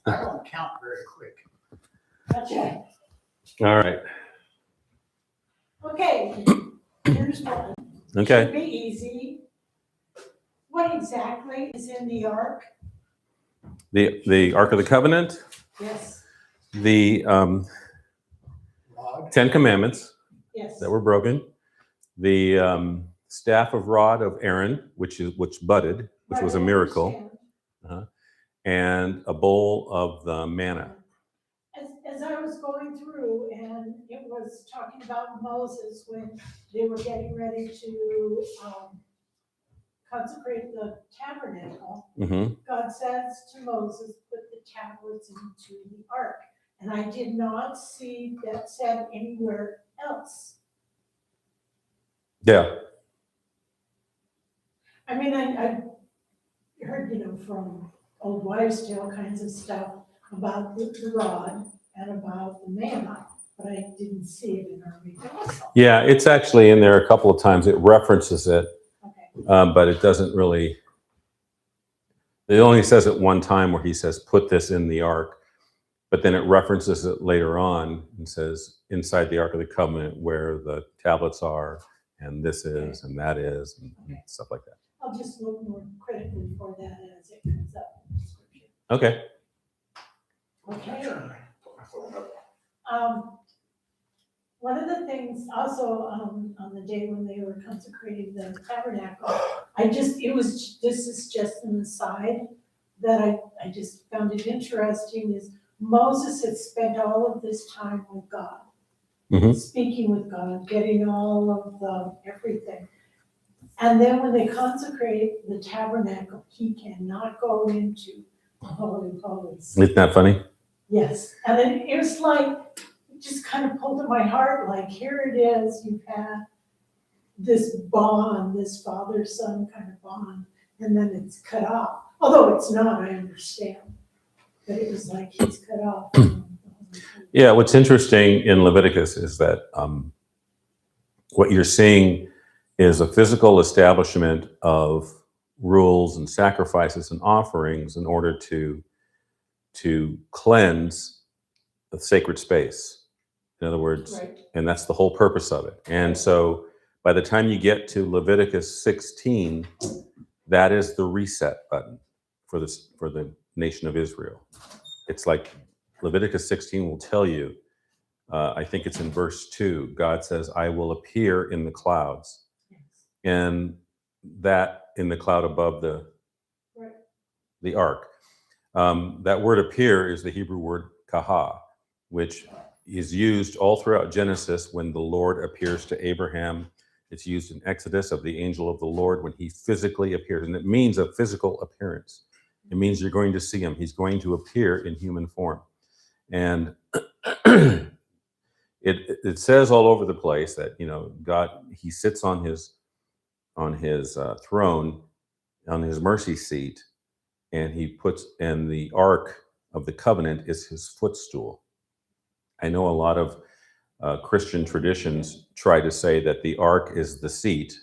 I don't count very quick. Okay. All right. Okay, here's one. Okay. Should be easy. What exactly is in the ark? The Ark of the Covenant, Yes, the Rod. 10 Commandments yes. that were broken, the staff of rod of Aaron, which budded, which Right, was a I miracle, understand. and a bowl of the manna. As I was going through, and it was talking about Moses when they were getting ready to consecrate the tabernacle, Mm-hmm. God says to Moses, put the tablets into the ark. And I did not see that said anywhere else. Yeah. I mean, I heard, from old wives' tale kinds of stuff about the rod and about the manna, but I didn't see it in our revival. Yeah, it's actually in there a couple of times. It references it, Okay. but it doesn't really. It only says it one time where he says, put this in the ark, but then it references it later on and says, inside the Ark of the Covenant where the tablets are, and this is, and that is, and stuff like that. I'll just look more critically for that as it comes up in the scripture. Okay. Okay. One of the things also on the day when they were consecrating the tabernacle, this is just an aside that I just found it interesting is Moses had spent all of this time with God, speaking with God, getting all of the everything. And then when they consecrate the tabernacle, he cannot go into the Holy of Holies. Isn't that funny? Yes, and then it was like, it just kind of pulled at my heart, like here it is, you've had this bond, this father-son kind of bond, and then it's cut off. Although it's not, I understand, but it was like he's cut off. Yeah, what's interesting in Leviticus is that what you're seeing is a physical establishment of rules and sacrifices and offerings in order to cleanse the sacred space. In other words, Right. and that's the whole purpose of it. And so by the time you get to Leviticus 16, that is the reset button for the nation of Israel. It's like Leviticus 16 will tell you, I think it's in verse 2, God says, I will appear in the clouds. And that in the cloud above the ark. That word appear is the Hebrew word kaha, which is used all throughout Genesis when the Lord appears to Abraham. It's used in Exodus of the angel of the Lord when he physically appears. And it means a physical appearance. It means you're going to see him. He's going to appear in human form. And it says all over the place that, God, he sits on his throne, on his mercy seat, and the Ark of the Covenant is his footstool. I know a lot of Christian traditions try to say that the Ark is the seat,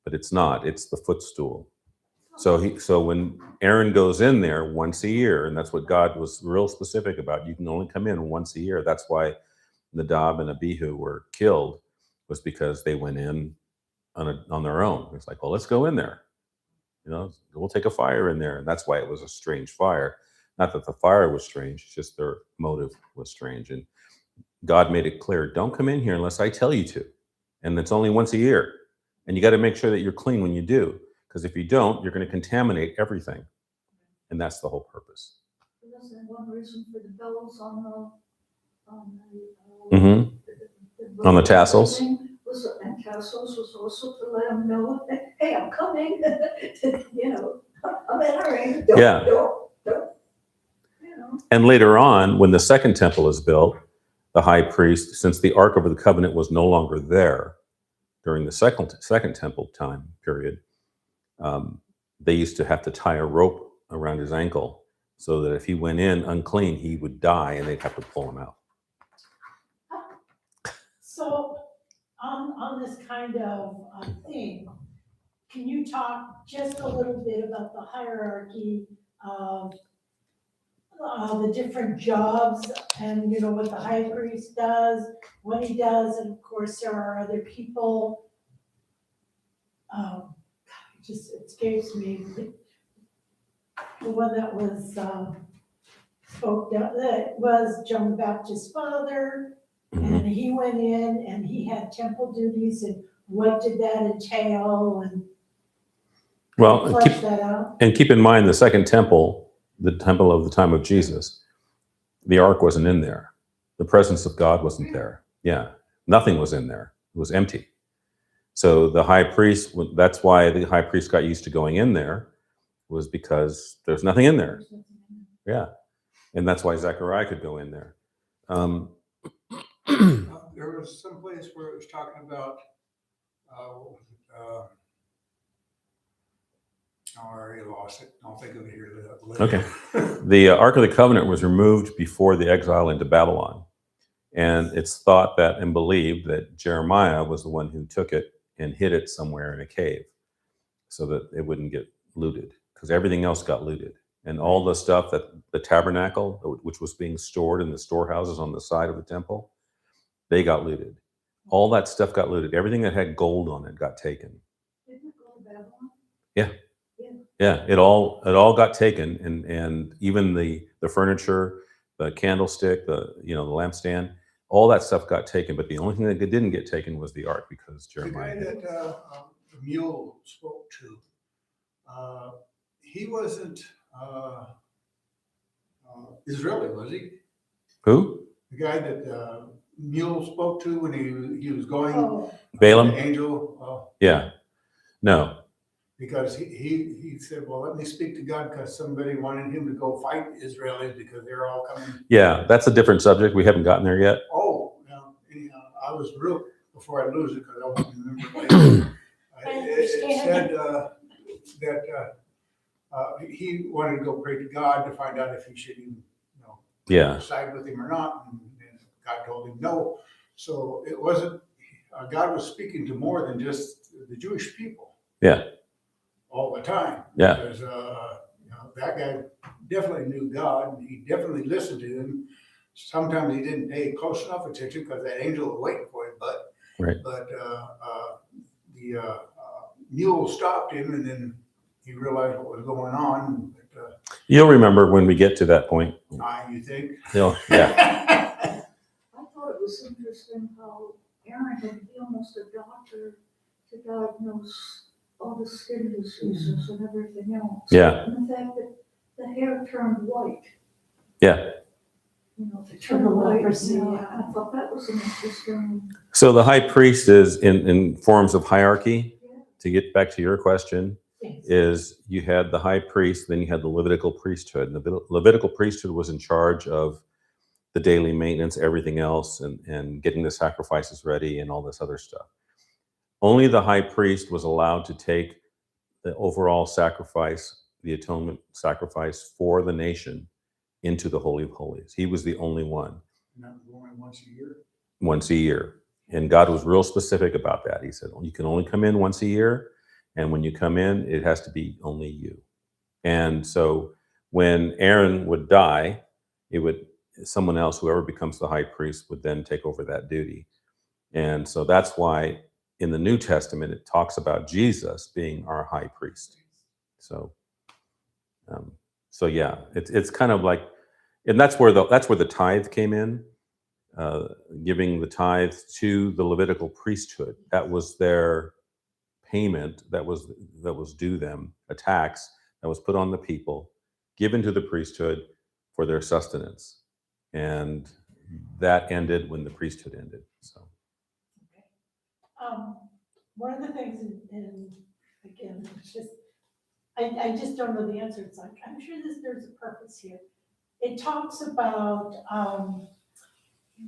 but it's not. It's the footstool. So when Aaron goes in there once a year, and that's what God was real specific about, you can only come in once a year. That's why Nadab and Abihu were killed, was because they went in on their own. It's like, well, let's go in there. We'll take a fire in there. And that's why it was a strange fire. Not that the fire was strange, it's just their motive was strange. And God made it clear, don't come in here unless I tell you to. And it's only once a year. And you got to make sure that you're clean when you do. Because if you don't, you're going to contaminate everything. And that's the whole purpose. Isn't that one reason for the bells on On the tassels? And tassels was also to let them know, hey, I'm coming. I'm entering. Don't. And later on, when the second temple is built, the high priest, since the Ark of the Covenant was no longer there during the second temple time period, they used to have to tie a rope around his ankle so that if he went in unclean, he would die and they'd have to pull him out. So on this kind of thing, can you talk just a little bit about the hierarchy of the different jobs and, you know, what the high priest does, what he does, and of course, there are other people. It just escapes me. The one that was, spoke down, that was John the Baptist's father, Mhm. and he went in and he had temple duties, and what did that entail, and Well, and flesh that out. keep in mind the second temple, the temple of the time of Jesus, the ark wasn't in there. The presence of God wasn't there. Yeah, nothing was in there. It was empty. So the high priest, that's why the high priest got used to going in there, was because there's nothing in there. Yeah, and that's why Zechariah could go in there. There was some place where it was talking about, I already lost it. I'll think of it here later. Okay. The Ark of the Covenant was removed before the exile into Babylon. And it's thought that and believed that Jeremiah was the one who took it and hid it somewhere in a cave so that it wouldn't get looted, because everything else got looted. And all the stuff that the tabernacle, which was being stored in the storehouses on the side of the temple, they got looted. All that stuff got looted. Everything that had gold on it got taken. Didn't it go to Babylon? Yeah, it all got taken, and even the furniture, the candlestick, the lampstand, all that stuff got taken. But the only thing that didn't get taken was the ark, because The Jeremiah guy hid it. that the mule spoke to, he wasn't Israeli, was he? Who? The guy that mule spoke to when he was going, Oh, Balaam? the angel, Yeah. No. because he said, well, let me speak to God, because somebody wanted him to go fight Israelis because they're all coming. Yeah, that's a different subject. We haven't gotten there yet. Oh, anyhow, I was real, before I lose it, because I won't remember later. I It said understand. that he wanted to go pray to God to find out if he should even, Yeah. side with him or not, and God told him no. So it wasn't, God was speaking to more than just the Jewish people. Yeah. All the time. Yeah. Because that guy definitely knew God, and he definitely listened to him. Sometimes he didn't pay close enough attention because that angel was waiting for him, but Right. the mule stopped him, and then he realized what was going on. But, You'll remember when we get to that point. you think? Yeah. I thought it was interesting how Aaron had to be almost a doctor to diagnose all the skin diseases and everything else. Yeah. And the fact that the hair turned white. Yeah. If it turned The white, leprosy, I thought that was an interesting. So the high priest is in forms of hierarchy. Yeah. To get back to your question, yes. is you had the high priest, then you had the Levitical priesthood. And the Levitical priesthood was in charge of the daily maintenance, everything else, and getting the sacrifices ready and all this other stuff. Only the high priest was allowed to take the overall sacrifice, the atonement sacrifice for the nation, into the Holy of Holies. He was the only one. And that was only once a year. Once a year. And God was real specific about that. He said, you can only come in once a year. And when you come in, it has to be only you. And so when Aaron would die, someone else, whoever becomes the high priest, would then take over that duty. And so that's why in the New Testament, it talks about Jesus being our high priest. So yeah, it's kind of like, and that's where the tithe came in, giving the tithe to the Levitical priesthood. That was their payment that was due them, a tax that was put on the people, given to the priesthood for their sustenance, and that ended when the priesthood ended. So. One of the things, and again, it's just, I just don't know the answer. It's like, I'm sure there's a purpose here. It talks about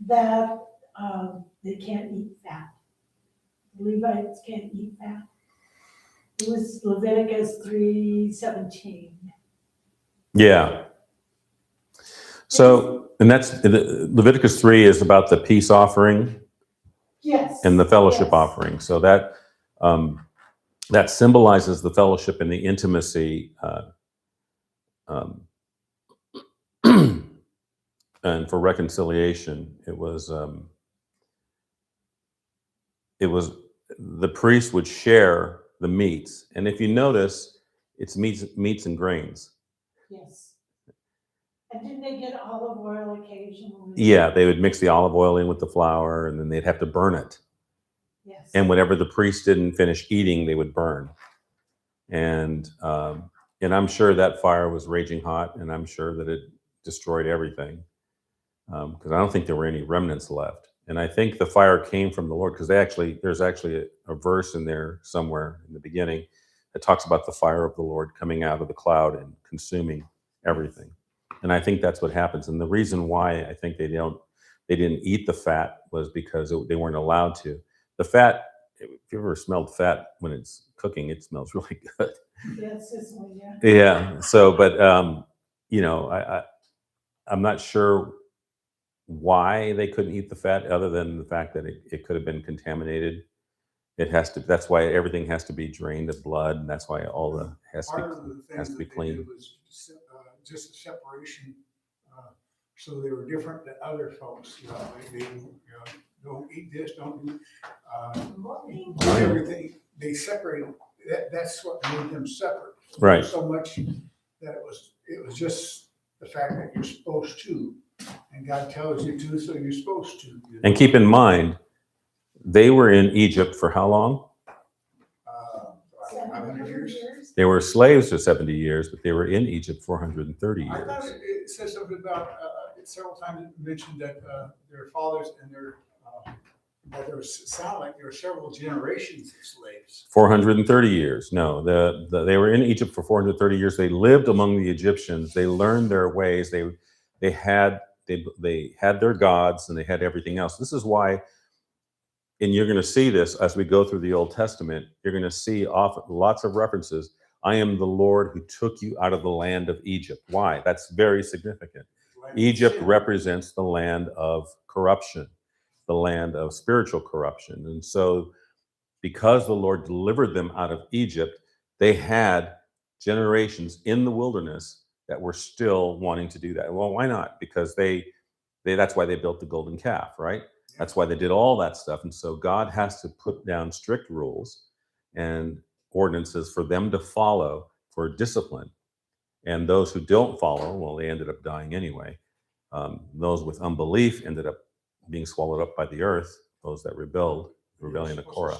that they can't eat fat. Levites can't eat fat. It was Leviticus 3:17. Yeah. So, and that's Leviticus 3 is about the peace offering. Yes. And the fellowship yes. offering. So that symbolizes the fellowship and the intimacy and for reconciliation, it was the priest would share the meats, and if you notice, it's meats and grains. Yes. And didn't they get olive oil occasionally? Yeah, they would mix the olive oil in with the flour, and then they'd have to burn it. Yes. And whatever the priest didn't finish eating, they would burn. And I'm sure that fire was raging hot, and I'm sure that it destroyed everything, because I don't think there were any remnants left. And I think the fire came from the Lord, because there's actually a verse in there somewhere in the beginning that talks about the fire of the Lord coming out of the cloud and consuming everything. And I think that's what happens. And the reason why I think they didn't eat the fat was because they weren't allowed to. The fat, if you ever smelled fat when it's cooking, it smells really good. Yes, this one, yeah. Yeah. So, but I'm not sure why they couldn't eat the fat, other than the fact that it could have been contaminated. That's why everything has to be drained of blood, and that's why all the Part of the has things to be that they clean. did was just a separation, so they were different than other folks. They don't eat this, don't do everything. They separated. That's what made them separate. Right. So much that it was just the fact that you're supposed to, and God tells you to, so you're supposed to. And keep in mind, they were in Egypt for how long? 500 years. They were slaves for 70 years, but they were in Egypt 430 I thought years. it says something about, several times it mentioned that their fathers and that there sound like there were several generations of slaves. 430 years. No, they were in Egypt for 430 years. They lived among the Egyptians. They learned their ways. They had their gods, and they had everything else. This is why, and you're going to see this as we go through the Old Testament, you're going to see often lots of references. I am the Lord who took you out of the land of Egypt. Why? That's very significant. Egypt represents the land of corruption, the land of spiritual corruption. And so, because the Lord delivered them out of Egypt, they had generations in the wilderness that were still wanting to do that. Well, why not? Because that's why they built the golden calf, right? That's why they did all that stuff. And so God has to put down strict rules and ordinances for them to follow for discipline. And those who don't follow, well, they ended up dying anyway. Those with unbelief ended up being swallowed up by the earth. Those that rebelled, the rebellion of Korah.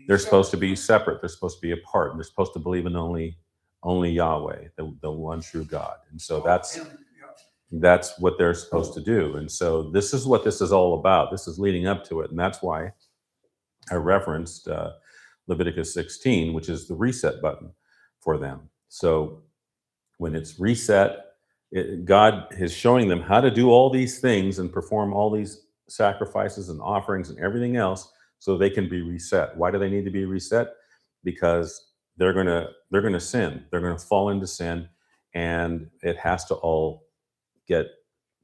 They're supposed to be separate. They're supposed to be apart. And they're supposed to believe in only Yahweh, the one true God. And so that's what they're supposed to do. And so this is what this is all about. This is leading up to it. And that's why I referenced Leviticus 16, which is the reset button for them. So when it's reset, God is showing them how to do all these things and perform all these sacrifices and offerings and everything else so they can be reset. Why do they need to be reset? Because they're gonna sin. They're gonna fall into sin, and it has to all get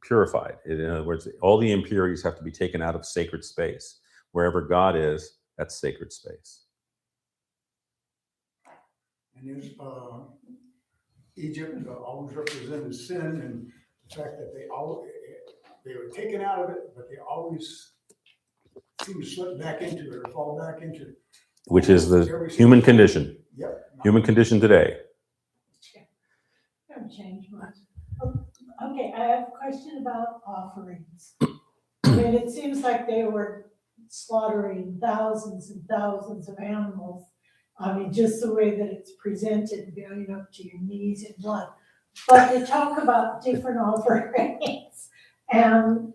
purified. In other words, all the impurities have to be taken out of sacred space. Wherever God is, that's sacred space. And there's Egypt always represented sin, and the fact that they were taken out of it, but they always seem to slip back into it or fall back into it. Which is the human condition. Yep. Human condition today. Haven't changed much. Okay, I have a question about offerings. I mean, it seems like they were slaughtering thousands and thousands of animals. I mean, just the way that it's presented, going up to your knees in blood. But they talk about different offerings. And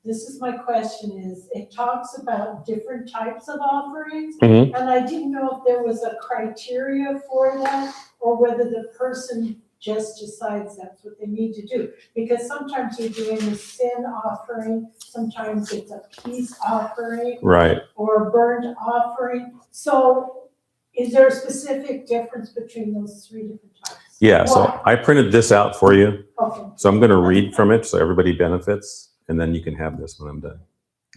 this is my question is, it talks about different types of offerings. Mm-hmm. And I didn't know if there was a criteria for that, or whether the person just decides that's what they need to do. Because sometimes you're doing a sin offering, sometimes it's a peace offering. Right. Or a burnt offering. So is there a specific difference between those three different types? Yeah, so I printed this out for you. Okay. So I'm going to read from it so everybody benefits, and then you can have this when I'm done.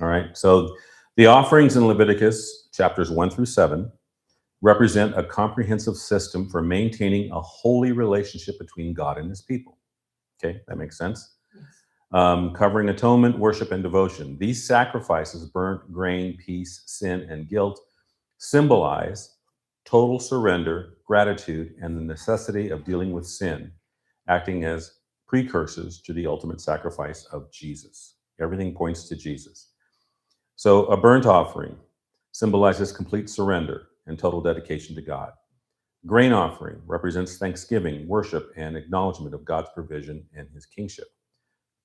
All right. So the offerings in Leviticus chapters 1-7 represent a comprehensive system for maintaining a holy relationship between God and his people. Okay, that makes sense. Yes. Covering atonement, worship, and devotion. These sacrifices, burnt grain, peace, sin, and guilt, symbolize total surrender, gratitude, and the necessity of dealing with sin, acting as precursors to the ultimate sacrifice of Jesus. Everything points to Jesus. So a burnt offering symbolizes complete surrender and total dedication to God. Grain offering represents thanksgiving, worship, and acknowledgement of God's provision and his kingship.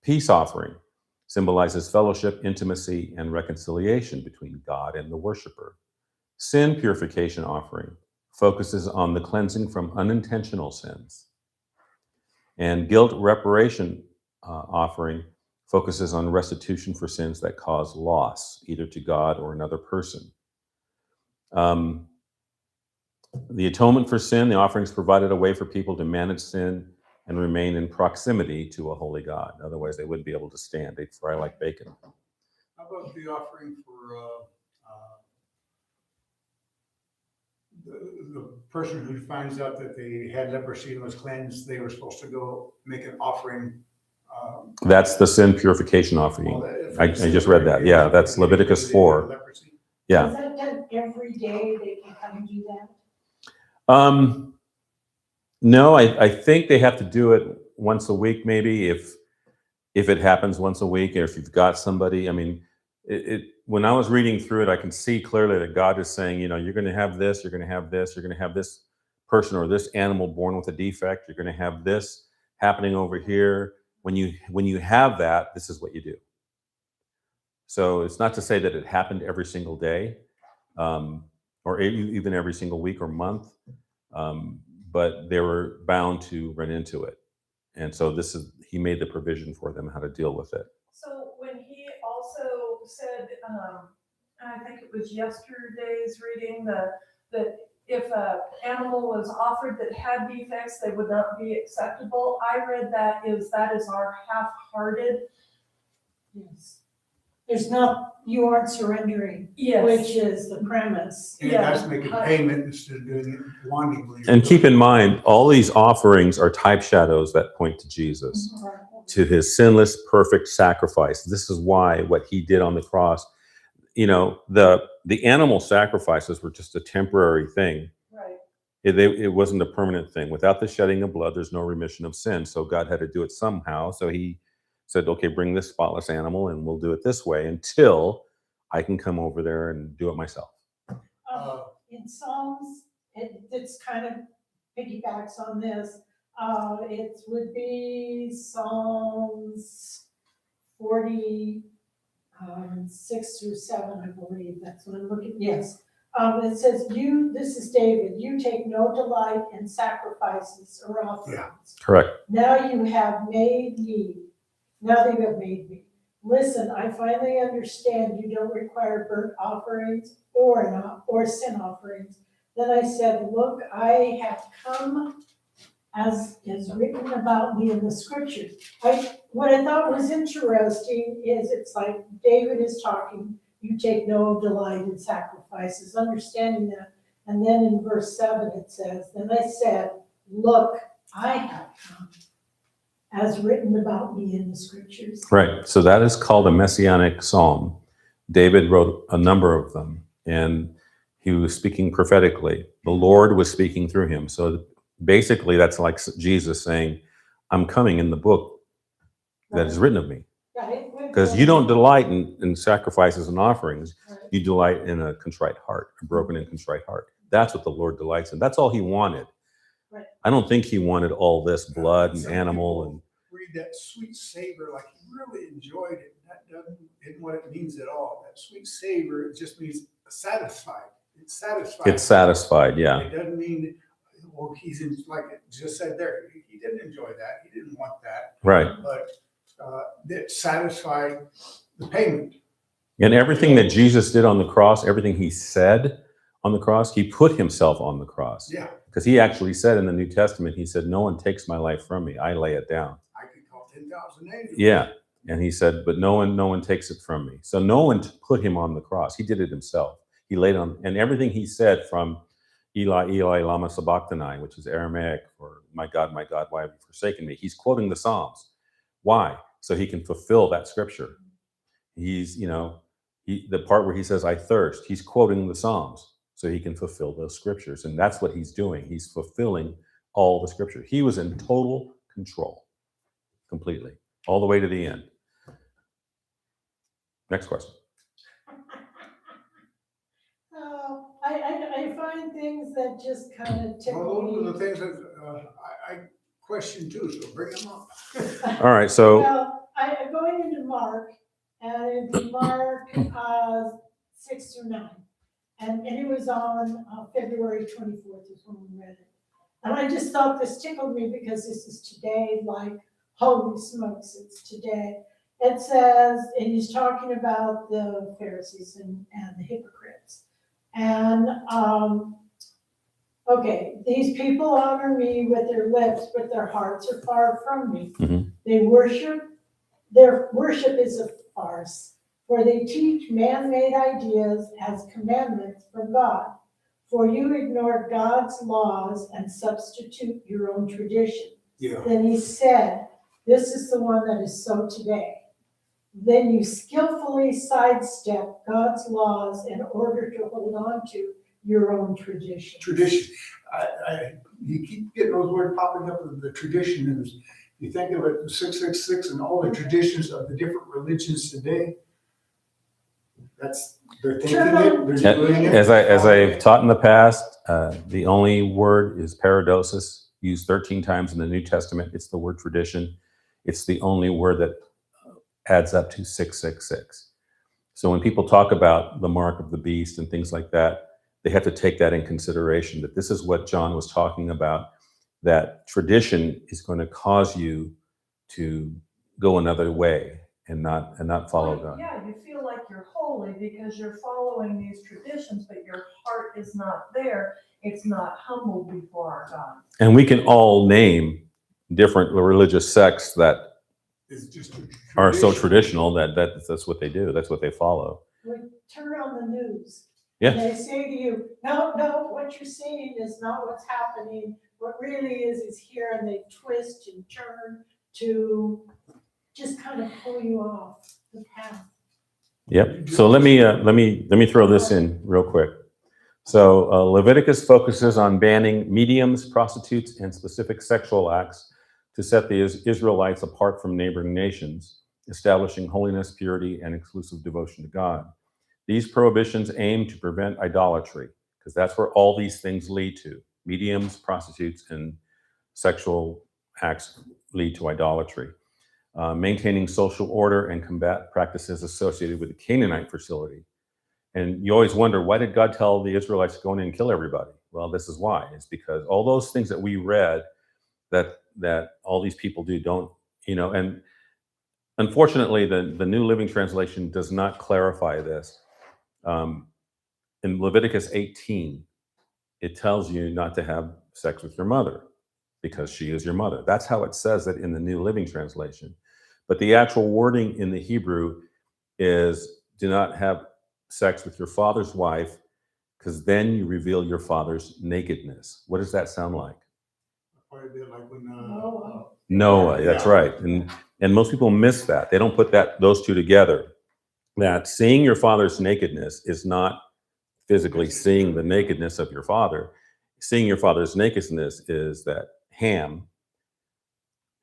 Peace offering symbolizes fellowship, intimacy, and reconciliation between God and the worshiper. Sin purification offering focuses on the cleansing from unintentional sins. And guilt reparation offering focuses on restitution for sins that cause loss, either to God or another person. The atonement for sin, the offerings provided a way for people to manage sin and remain in proximity to a holy God. Otherwise, they wouldn't be able to stand. They'd fry like bacon. How about the offering for the person who finds out that they had leprosy and was cleansed? They were supposed to go make an offering. That's the sin purification offering. I just read that. Yeah, that's Leviticus 4. Leprosy. Yeah. Is that done every day? They can come and do that? No, I think they have to do it once a week, maybe if it happens once a week, or if you've got somebody. I mean, when I was reading through it, I can see clearly that God is saying, you're going to have this, you're going to have this, you're going to have this person or this animal born with a defect, you're going to have this happening over here. When you have that, this is what you do. So it's not to say that it happened every single day, or even every single week or month, but they were bound to run into it. And so he made the provision for them how to deal with it. So when he also said, I think it was yesterday's reading, that if an animal was offered that had defects, they would not be acceptable. I read that is our half-hearted. Yes. You aren't surrendering, Yes. which is the premise. And that's making payment instead of doing it wantingly. And keep in mind, all these offerings are type shadows that point to Jesus, to his sinless, perfect sacrifice. This is why what he did on the cross, the animal sacrifices were just a temporary thing. Right. It wasn't a permanent thing. Without the shedding of blood, there's no remission of sin. So God had to do it somehow. So he said, okay, bring this spotless animal and we'll do it this way until I can come over there and do it myself. In Psalms, it's kind of piggybacks on this. It would be Psalms 46 through 7, I believe. That's what I'm looking. Yes. It says, this is David, you take no delight in sacrifices or offerings. Yeah. Correct. Now you have made me. Now you have made me. Listen, I finally understand you don't require burnt offerings or sin offerings. Then I said, look, I have come as is written about me in the scriptures. What I thought was interesting is it's like David is talking, you take no delight in sacrifices, understanding that. And then in verse 7 it says, then I said, look, I have come as written about me in the scriptures. Right. So that is called a messianic psalm. David wrote a number of them, and he was speaking prophetically. The Lord was speaking through him. So basically, that's like Jesus saying, I'm coming in the book that is written of me. Because you don't delight in sacrifices and offerings. Right. You delight in a contrite heart, a broken and contrite heart. That's what the Lord delights in. That's all he wanted. Right. I don't think he wanted all this blood and animal and read that sweet savor like he really enjoyed it. That isn't what it means at all. That sweet savor, it just means satisfied. It's satisfied. It's satisfied, yeah. It doesn't mean, well, he's in, like it just said there, he didn't enjoy that. He didn't want that. Right. But it satisfied the payment. And everything that Jesus did on the cross, everything he said on the cross, he put himself on the cross. Yeah. Because he actually said in the New Testament, he said, no one takes my life from me. I lay it down. I could call 10,000 angels. Yeah. And he said, but no one takes it from me. So no one put him on the cross. He did it himself. He laid on, and everything he said from, Eli, Eli, lama sabachthani, which is Aramaic for my God, why have you forsaken me? He's quoting the Psalms. Why? So he can fulfill that scripture. He's, the part where he says, I thirst, he's quoting the Psalms so he can fulfill those scriptures. And that's what he's doing. He's fulfilling all the scripture. He was in total control, completely, all the way to the end. Next question. Oh, I find things that just kind of tickle Well, those are me. the things that I question too, so bring them up. All right, so Well, I'm going into Mark, and it's Mark 6 through 9. And it was on February 24th is when we read it. And I just thought this tickled me because this is today, like, holy smokes, it's today. It says, and he's talking about the Pharisees and the hypocrites. And, okay, these people honor me with their lips, but their hearts are far from me. Mhm. Their worship is a farce, for they teach man-made ideas as commandments from God. For you ignore God's laws and substitute your own tradition. Yeah. Then he said, this is the one that is so today. Then you skillfully sidestep God's laws in order to hold on to your own tradition. Tradition. You keep getting those words popping up of the tradition, and you think of it, 666 and all the traditions of the different religions today. They're thinking it, they're doing it. as I've taught in the past, the only word is paradosis, used 13 times in the New Testament. It's the word tradition. It's the only word that adds up to 666. So when people talk about the mark of the beast and things like that, they have to take that in consideration, that this is what John was talking about, that tradition is going to cause you to go another way and not follow God. Yeah, you feel like you're holy because you're following these traditions, but your heart is not there. It's not humble before our God. And we can all name different religious sects that It's just are so traditional that's what they do. That's what they follow. We turn on the news. Yeah. And they say to you, no, what you're seeing is not what's happening. What really is here, and they twist and turn to just kind of pull you off the path. Yep. So let me throw this in real quick. So Leviticus focuses on banning mediums, prostitutes, and specific sexual acts to set the Israelites apart from neighboring nations, establishing holiness, purity, and exclusive devotion to God. These prohibitions aim to prevent idolatry, because that's where all these things lead to. Mediums, prostitutes, and sexual acts lead to idolatry. Maintaining social order and combat practices associated with the Canaanite facility. And you always wonder, why did God tell the Israelites to go in and kill everybody? Well, this is why. It's because all those things that we read that all these people do don't, and unfortunately, the New Living Translation does not clarify this. In Leviticus 18, it tells you not to have sex with your mother because she is your mother. That's how it says it in the New Living Translation. But the actual wording in the Hebrew is, do not have sex with your father's wife, because then you reveal your father's nakedness. What does that sound like? Quite a bit like when Noah, that's right. And most people miss that. They don't put those two together. That seeing your father's nakedness is not physically seeing the nakedness of your father. Seeing your father's nakedness is that Ham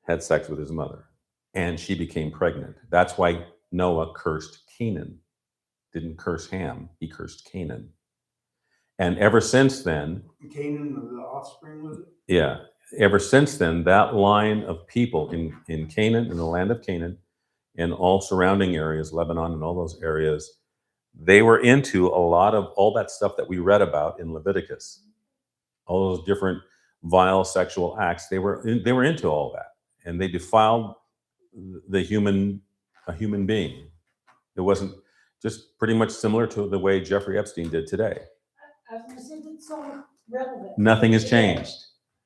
had sex with his mother and she became pregnant. That's why Noah cursed Canaan. Didn't curse Ham, he cursed Canaan. And ever since then, Canaan, the offspring was it? yeah, ever since then, that line of people in Canaan, in the land of Canaan, and all surrounding areas, Lebanon and all those areas, they were into a lot of all that stuff that we read about in Leviticus. All those different vile sexual acts, they were into all that, and they defiled a human being. It wasn't just pretty much similar to the way Jeffrey Epstein did today. I was gonna say, it's so relevant. Nothing has changed.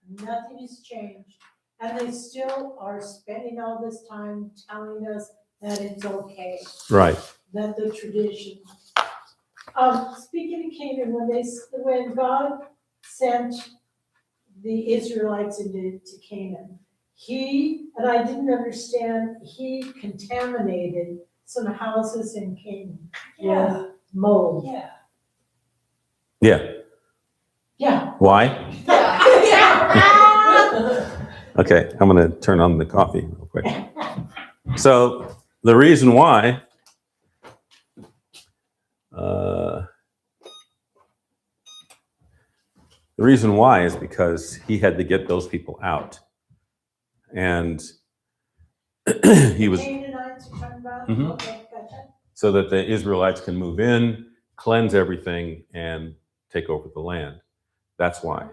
Nothing has changed. And they still are spending all this time telling us that it's okay, Right. that the tradition. Speaking of Canaan, when God sent the Israelites into Canaan, and I didn't understand, he contaminated some houses in Canaan Yeah, with mold. yeah. Yeah. Yeah. Why? Yeah. Okay, I'm going to turn on the coffee real quick. So the reason why, is because he had to get those people out, and he was Canaanites you're talking about? Mhm. Okay, gotcha. so that the Israelites can move in, cleanse everything, and take over the land. That's why.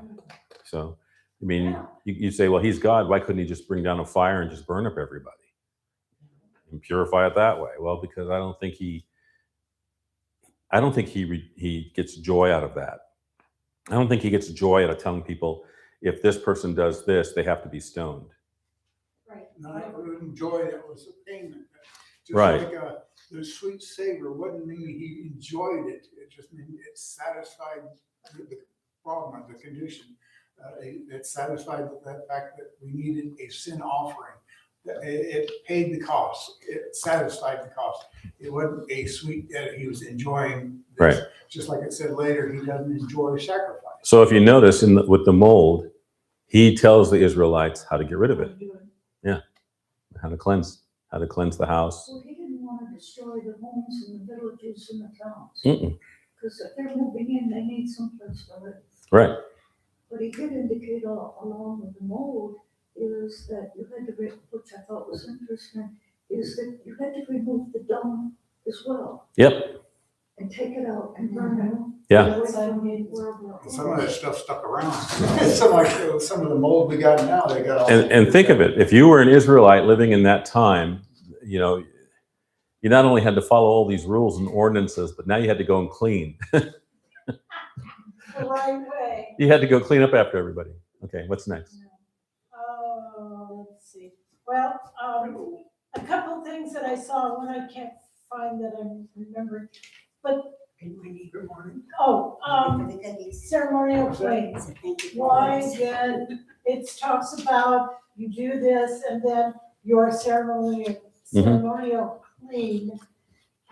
So, I mean, you say, well, he's God. Why couldn't he just bring down a fire and just burn up everybody and purify it that way? Well, because I don't think he gets joy out of that. I don't think he gets joy out of telling people if this person does this, they have to be stoned. Right. Not enjoy that was a payment. Just Right. like the sweet savor wouldn't mean he enjoyed it. It just means it satisfied the problem or the condition. It satisfied the fact that we needed a sin offering. It paid the cost. It satisfied the cost. It wasn't a sweet that he was enjoying. This. Right. Just like it said later, he doesn't enjoy sacrifice. So if you notice with the mold, he tells the Israelites how to get rid of it. Yeah. How to cleanse the house. Well, he didn't want to destroy the homes and the villages and the towns. Mm-mm. Because if they're moving in, they need someplace to live. Right. But he did indicate along with the mold is that you had to, which I thought was interesting, is that you had to remove the dung as well Yep. and take it out and burn it. Yeah. Away from wherever it Some of that was. stuff stuck around. some of the mold we got now, they got all. And think of it. If you were an Israelite living in that time, you not only had to follow all these rules and ordinances, but now you had to go and clean. The right way. You had to go clean up after everybody. Okay, what's next? Oh, let's see. Well, a couple things that I saw, one I can't find that I'm remembering, but, ceremonial plates. Why did, it talks about you do this and then your ceremonial clean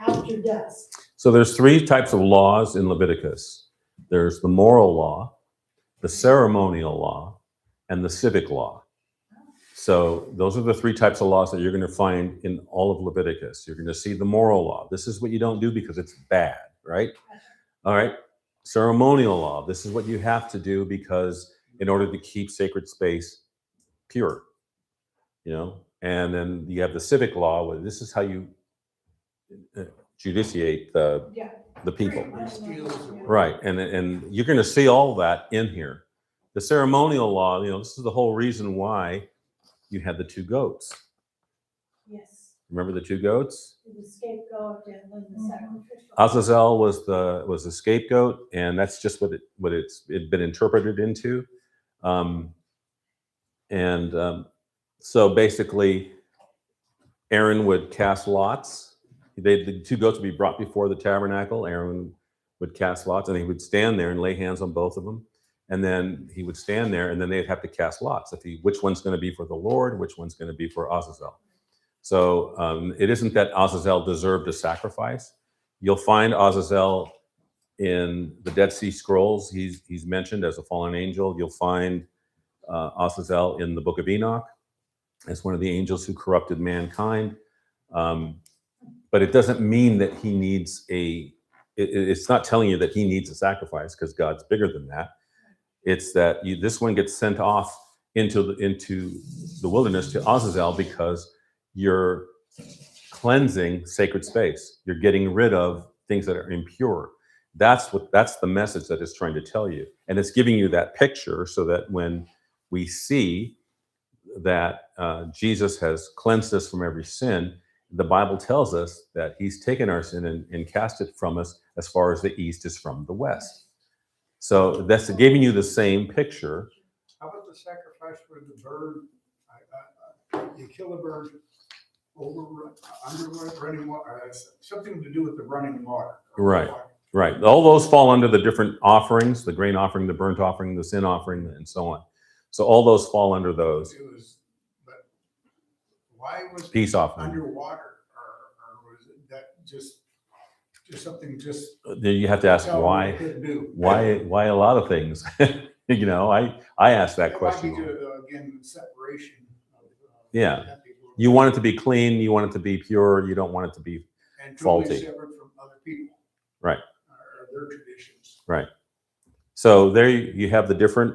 after dusk. So there's 3 types of laws in Leviticus. There's the moral law, the ceremonial law, and the civic law. So those are the 3 types of laws that you're going to find in all of Leviticus. You're going to see the moral law. This is what you don't do because it's bad, right? All right. Ceremonial law. This is what you have to do because in order to keep sacred space pure, And then you have the civic law, where this is how you judiciate the people. Right, and you're going to see all that in here. The ceremonial law, this is the whole reason why you had the 2 goats. Yes, Remember the 2 goats? the scapegoat and then the sacrificial. Azazel was the scapegoat, and that's just what it's been interpreted into. So basically, Aaron would cast lots. The 2 goats would be brought before the tabernacle. Aaron would cast lots, and he would stand there and lay hands on both of them. And then he would stand there, and then they'd have to cast lots. Which one's going to be for the Lord, which one's going to be for Azazel. So it isn't that Azazel deserved a sacrifice. You'll find Azazel in the Dead Sea Scrolls. He's mentioned as a fallen angel. You'll find Azazel in the Book of Enoch as one of the angels who corrupted mankind. But it doesn't mean that he needs it's not telling you that he needs a sacrifice, because God's bigger than that. It's that this one gets sent off into the wilderness to Azazel because you're cleansing sacred space. You're getting rid of things that are impure. That's the message that it's trying to tell you. And it's giving you that picture so that when we see that Jesus has cleansed us from every sin, the Bible tells us that he's taken our sin and cast it from us as far as the east is from the west. So that's giving you the same picture. How about the sacrifice for the bird? You kill a bird under running water, something to do with the running water. Right. Right. All those fall under the different offerings, the grain offering, the burnt offering, the sin offering, and so on. So all those fall under those. It was, but why was it Peace offering. underwater, or was it that just something just? Then you have to ask tell them why. they couldn't do? Why a lot of things? You know, I asked that It might be question. to, again, separation. Of, Yeah. that people- You want it to be clean. You want it to be pure. You don't want it to be and totally faulty. separate from other people. Right. Or their traditions. right. So there you have the different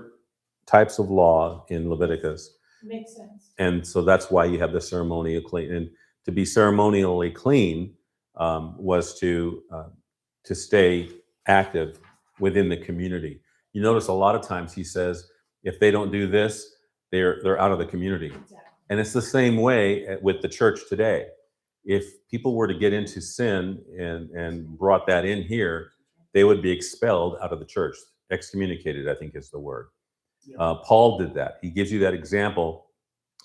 types of law in Leviticus. Makes sense. And so that's why you have the ceremonial clean. And to be ceremonially clean was to stay active within the community. You notice a lot of times he says, if they don't do this, they're out of the community. Exactly. And it's the same way with the church today. If people were to get into sin and brought that in here, they would be expelled out of the church. Excommunicated, I think is the word. Yeah. Paul did that. He gives you that example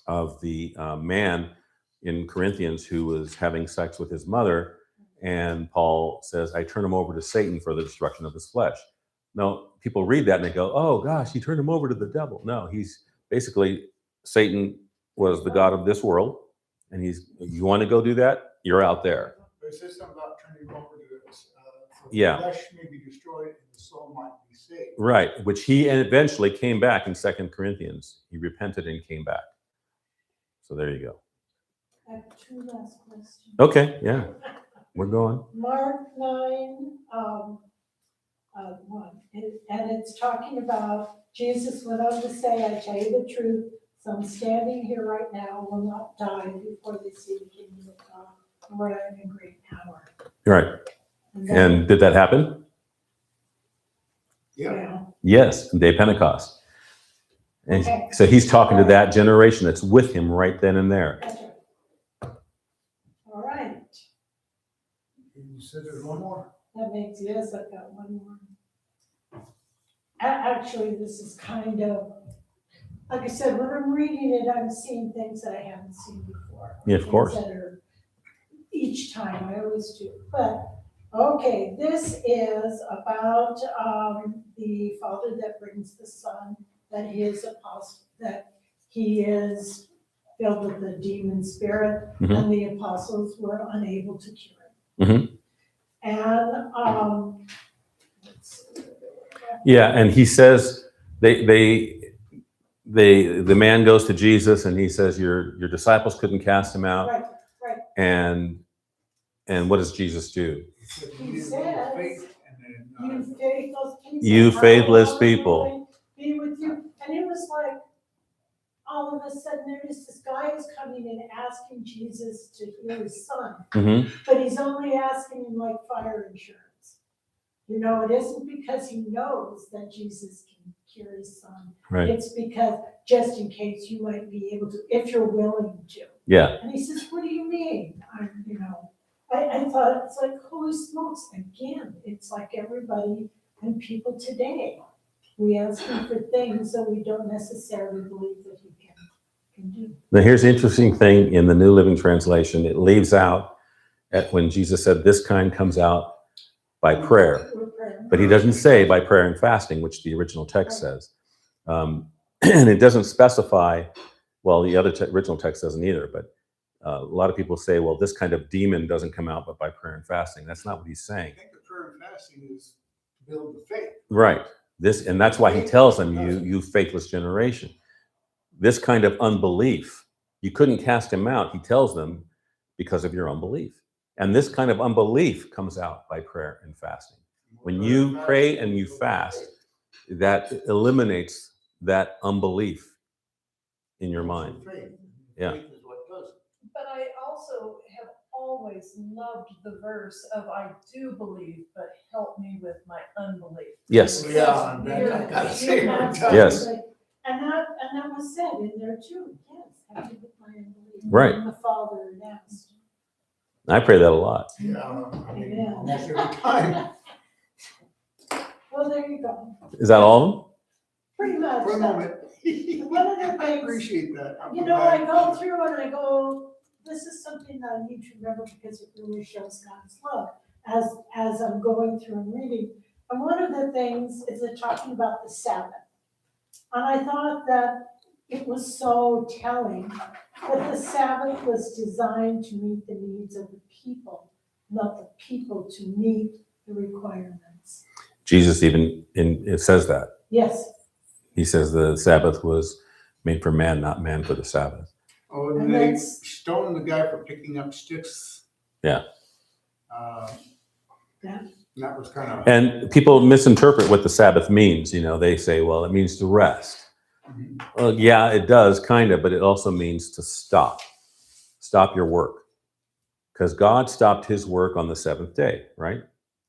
of the man in Corinthians who was having sex with his mother, and Paul says, I turn him over to Satan for the destruction of his flesh. No, people read that and they go, oh gosh, he turned him over to the devil. No, he's basically, Satan was the god of this world, and you want to go do that? You're out there. But it says something about turning over to this. So Yeah. the flesh may be destroyed and the soul might be saved. Right, which he eventually came back in 2 Corinthians. He repented and came back. So there you go. I have two last questions. Okay, yeah, we're going. Mark 9, 1, and it's talking about, Jesus went on to say, I tell you the truth, some standing here right now will not die before they see the kingdom of God, arrive in great power. Right, then- and did that happen? Yeah. Yes, on day of Pentecost. And Okay. so he's talking to that generation that's with him right then and there. That's right. All right, You said there's one more. that makes, yes, I've got one more. Actually, this is kind of, like I said, when I'm reading it, I'm seeing things that I haven't seen before. Yeah, of Things course. that are, each time, I always do. But, okay, this is about the father that brings the son, that he is apostle, that he is filled with the demon spirit, Mhm. and the apostles were unable to cure it. Mhm. And, let's see. Yeah, and he says the man goes to Jesus and he says your disciples couldn't cast him out. Right, right. And what does Jesus do? He said, He "You need a says, little faith," and then, You faithless people. You how faithless long people. will I Be with you. And it was like, all of a sudden, there's this guy who's coming and asking Jesus to heal his son, Hmm. but he's only asking him like fire insurance. You know, it isn't because he knows that Jesus can cure his son. Right. It's because just in case you might be able to, if you're willing to. Yeah. And he says, what do you mean? I thought, it's like, holy smokes, again, it's like everybody and people today. We ask him for things that we don't necessarily believe that he can do. Now here's the interesting thing in the New Living Translation. It leaves out when Jesus said this kind comes out by prayer. We're praying. But he doesn't say by prayer and fasting, which the original text says. And it doesn't specify, well, the other original text doesn't either, but a lot of people say, well, this kind of demon doesn't come out but by prayer and fasting. That's not what he's I saying. think the prayer and fasting is to build the faith. Right. And that's why he tells them, you faithless generation. This kind of unbelief, you couldn't cast him out, he tells them, because of your unbelief. And this kind of unbelief comes out by prayer and fasting. When you pray and you fast, that eliminates that unbelief in your mind. Faith. Yeah. Faith is what does it. But I also have always loved the verse of I do believe, but help me with my unbelief. Yes. Yeah, I gotta say it every time. Yes. And that was said in there too, yes, have to put my unbelief. Right. In the Father and asked. I pray that a lot. Yeah, I mean, Yeah. almost every time. Well, there you go, Is that all of them? pretty much. For a moment. One of the I things, appreciate that. you know, I go through and I go, this is something that I need to remember because it really shows God's love. as I'm going through and reading. And one of the things is they're talking about the Sabbath. And I thought that it was so telling that the Sabbath was designed to meet the needs of the people, not the people to meet the requirements. Jesus even it says that. Yes, He says the Sabbath was made for man, not man for the Sabbath. Oh, and And they that's- stoned the guy for picking up sticks. Yeah. Yeah. That was kind of. And people misinterpret what the Sabbath means. They say, well, it means to rest. Well, yeah, it does, kind of, but it also means to stop. Stop your work. Because God stopped his work on the seventh day, right?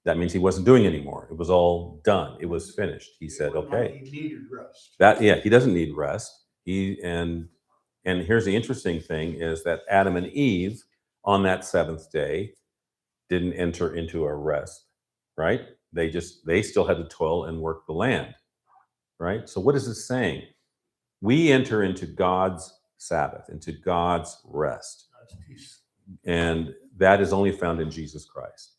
That means he wasn't doing anymore. It was all done. It was finished. He said, okay. He needed rest. He doesn't need rest. And here's the interesting thing is that Adam and Eve on that seventh day didn't enter into a rest, right? They still had to toil and work the land, right? So what is it saying? We enter into God's Sabbath, into God's rest. God's peace. And that is only found in Jesus Christ.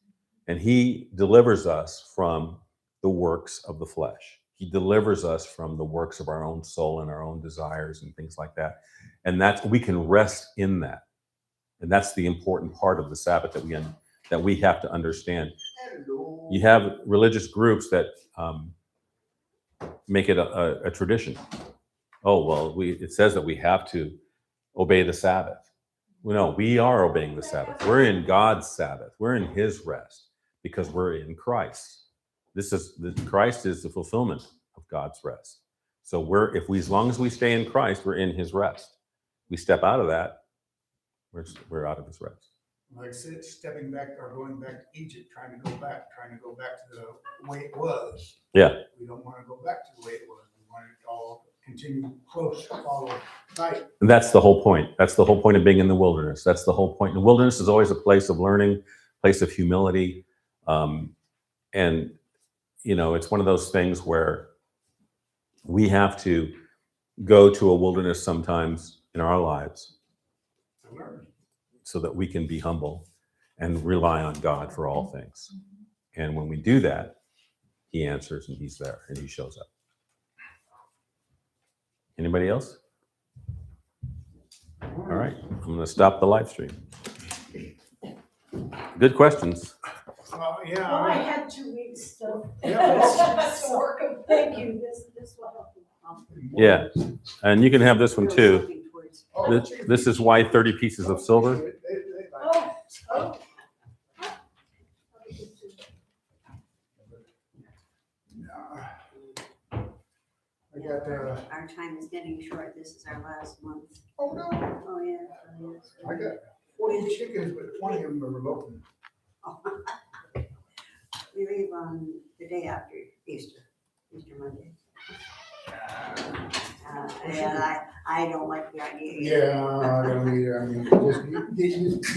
And he delivers us from the works of the flesh. He delivers us from the works of our own soul and our own desires and things like that. And we can rest in that. And that's the important part of the Sabbath that we have to understand. Hello. You have religious groups that make it a tradition. Oh, well, it says that we have to obey the Sabbath. Well, no, we are obeying the Sabbath. We're in God's Sabbath. We're in his rest because we're in Christ. Christ is the fulfillment of God's rest. So as long as we stay in Christ, we're in his rest. We step out of that, we're out of his rest. Like I said, stepping back or going back to Egypt, trying to go back to the way it was. Yeah. We don't want to go back to the way it was. We want it all continue close, follow tight. And that's the whole point. That's the whole point of being in the wilderness. That's the whole point. The wilderness is always a place of learning, place of humility. And, it's one of those things where we have to go to a wilderness sometimes in our lives To learn. so that we can be humble and rely on God for all things. And when we do that, he answers and he's there and he shows up. Anybody else? All right, I'm going to stop the live stream. Good questions. Yeah. well, I had 2 weeks, so. Yeah. So, thank you, this will help. Yeah, and you can have this one too. Looking towards- Oh, This is why 30 pieces of silver. They like Oh, oh. Yeah. I got Our time is getting short. This is our last month. oh no, Oh, yeah. Oh, yes. I got 40 chickens, but 20 of them are eloping. We leave on the day after Easter Monday. And I don't like the idea. Yeah, I don't either. I mean, just